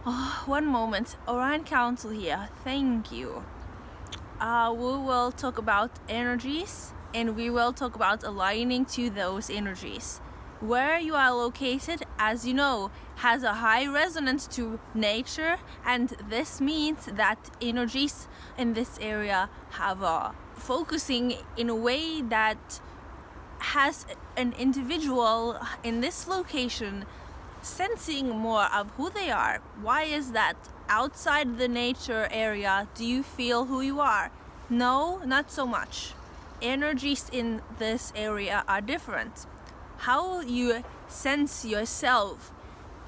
Oh, one moment. Orion Council here. Thank you. We will talk about energies and we will talk about aligning to those energies. Where you are located, as you know, has a high resonance to nature, and this means that energies in this area have a focusing in a way that has an individual in this location sensing more of who they are. Why is that? Outside the nature area, do you feel who you are? No, not so much. Energies in this area are different. How you sense yourself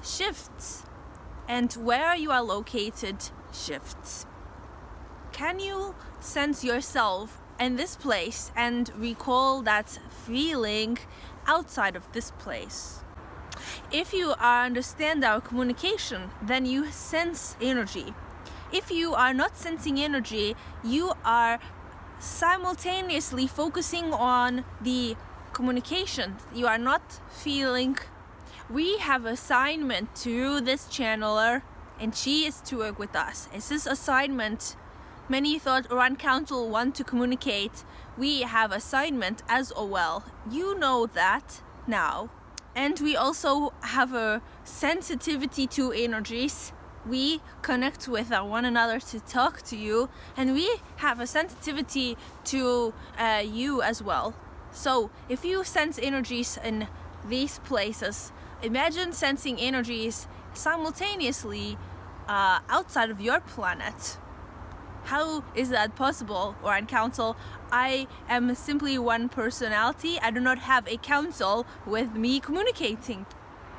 shifts, and where you are located shifts. Can you sense yourself in this place and recall that feeling outside of this place? If you understand our communication, then you sense energy. If you are not sensing energy, you are simultaneously focusing on the communication. You are not feeling. We have assignment to this channeler, and she is to work with us. It's this assignment. Many thought Orion Council want to communicate. We have assignment as well. You know that now. And we also have a sensitivity to energies. We connect with one another to talk to you, and we have a sensitivity to you as well. So if you sense energies in these places, imagine sensing energies simultaneously outside of your planet. How is that possible, Orion Council? I am simply one personality. I do not have a council with me communicating.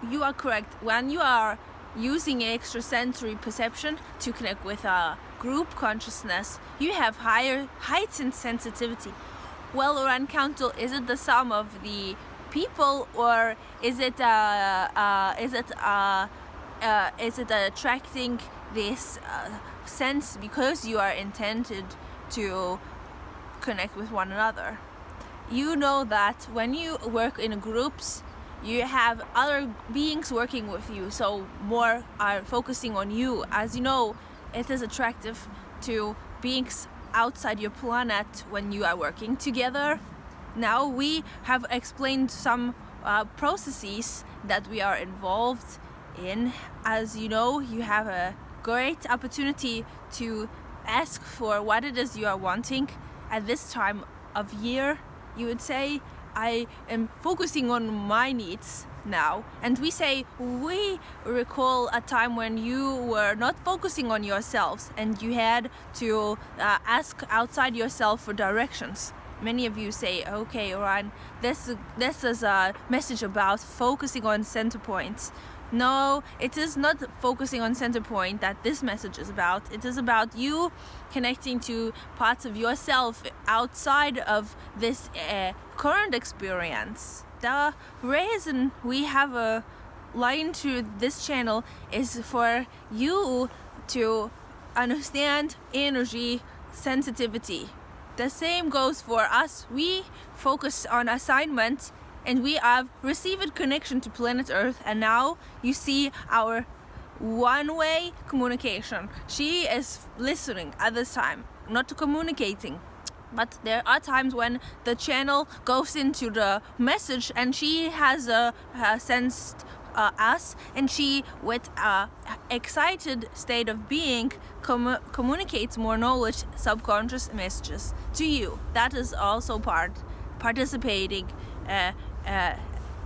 You are correct. When you are using extrasensory perception to connect with a group consciousness, you have heightened sensitivity. Well, Orion Council, is it the sum of the people, or is it attracting this sense because you are intended to connect with one another? You know that when you work in groups, you have other beings working with you, so more are focusing on you. As you know, it is attractive to beings outside your planet when you are working together. Now we have explained some processes that we are involved in. As you know, you have a great opportunity to ask for what it is you are wanting at this time of year. You would say, I am focusing on my needs now. And we say, we recall a time when you were not focusing on yourselves and you had to ask outside yourself for directions. Many of you say, okay, Orion, this is a message about focusing on center points. No, it is not focusing on center point that this message is about. It is about you connecting to parts of yourself outside of this current experience. The reason we have a line to this channel is for you to understand energy sensitivity. The same goes for us. We focus on assignment and we have received connection to planet Earth, and now you see our one-way communication. She is listening at this time, not communicating. But there are times when the channel goes into the message and she has sensed us, and she, with excited state of being, communicates more knowledge, subconscious messages to you. That is also participating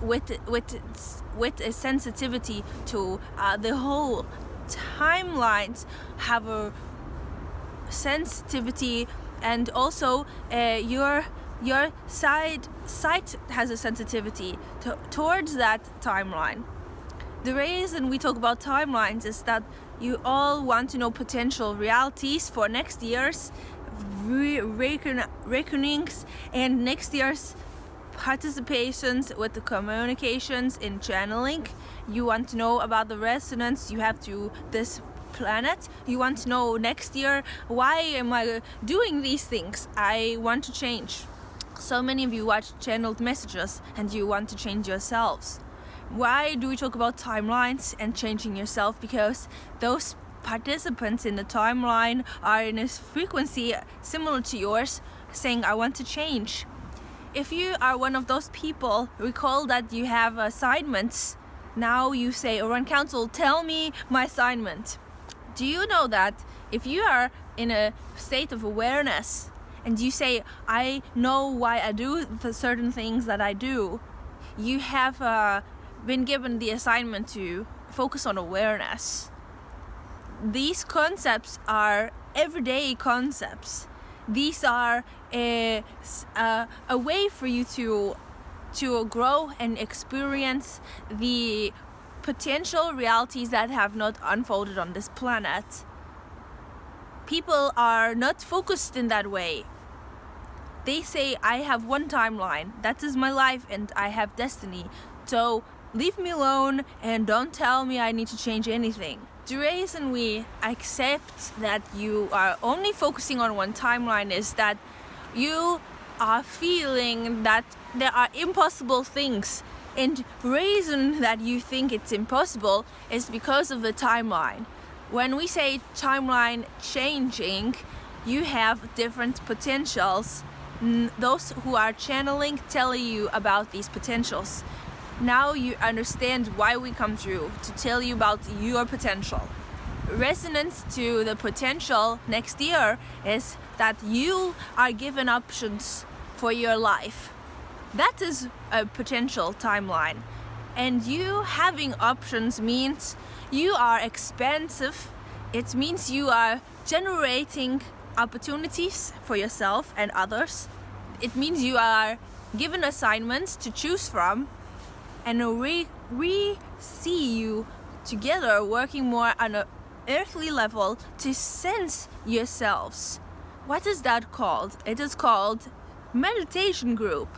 with a sensitivity to the whole. Timelines have a sensitivity, and also your sight has a sensitivity towards that timeline. The reason we talk about timelines is that you all want to know potential realities for next year's reckonings and next year's participations with the communications in channeling. You want to know about the resonance you have to this planet. You want to know next year, why am I doing these things? I want to change. So many of you watch channeled messages and you want to change yourselves. Why do we talk about timelines and changing yourself? Because those participants in the timeline are in a frequency similar to yours, saying, I want to change. If you are one of those people, recall that you have assignments. Now you say, Orion Council, tell me my assignment. Do you know that if you are in a state of awareness and you say, I know why I do the certain things that I do, you have been given the assignment to focus on awareness. These concepts are everyday concepts. These are a way for you to grow and experience the potential realities that have not unfolded on this planet. People are not focused in that way. They say, I have one timeline, that is my life, and I have destiny. So leave me alone and don't tell me I need to change anything. The reason we accept that you are only focusing on one timeline is that you are feeling that there are impossible things, and the reason that you think it's impossible is because of the timeline. When we say timeline changing, you have different potentials. Those who are channeling tell you about these potentials. Now you understand why we come through, to tell you about your potential. Resonance to the potential next year is that you are given options for your life. That is a potential timeline. And you having options means you are expansive. It means you are generating opportunities for yourself and others. It means you are given assignments to choose from, and we see you together working more on an earthly level to sense yourselves. What is that called? It is called meditation group.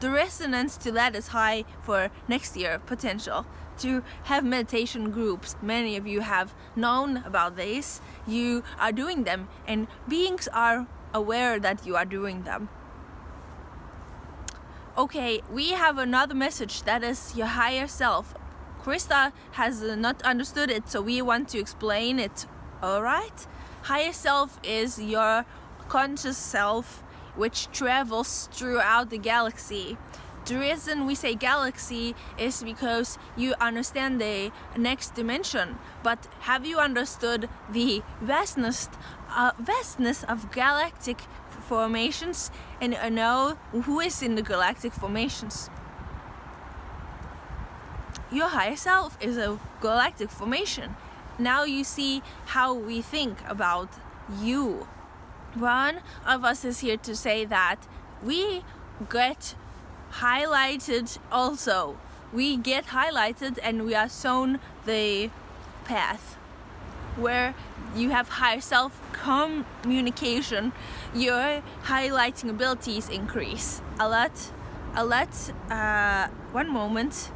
The resonance to that is high for next year potential to have meditation groups. Many of you have known about this. You are doing them, and beings are aware that you are doing them. Okay, we have another message, that is your higher self. Krista has not understood it, so we want to explain it. Alright? Higher self is your conscious self, which travels throughout the galaxy. The reason we say galaxy is because you understand the next dimension, but have you understood the vastness of galactic formations and know who is in the galactic formations? Your higher self is a galactic formation. Now you see how we think about you. One of us is here to say that we get highlighted also. We get highlighted and we are shown the path where you have higher self communication. Your highlighting abilities increase a lot. One moment.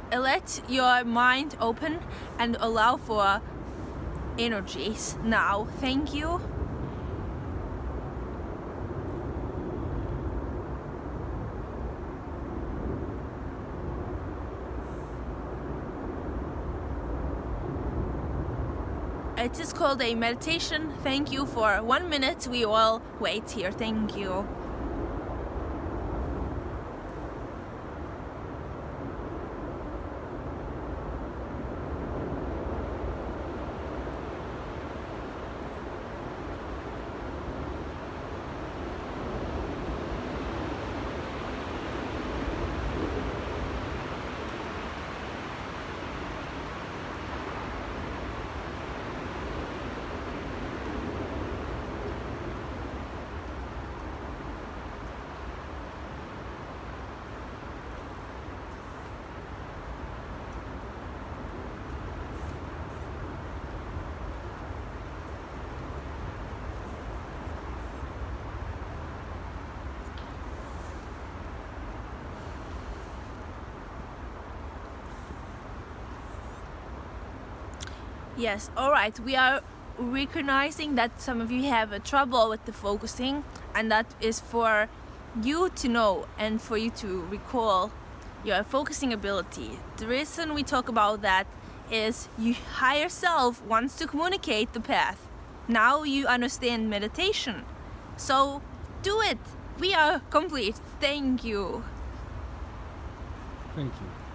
Let your mind open and allow for energies now. Thank you. It is called a meditation. Thank you for 1 minute. We all wait here. Thank you. Yes, alright, we are recognizing that some of you have a trouble with the focusing, and that is for you to know and for you to recall your focusing ability. The reason we talk about that is your higher self wants to communicate the path. Now you understand meditation. So do it. We are complete. Thank you. Thank you.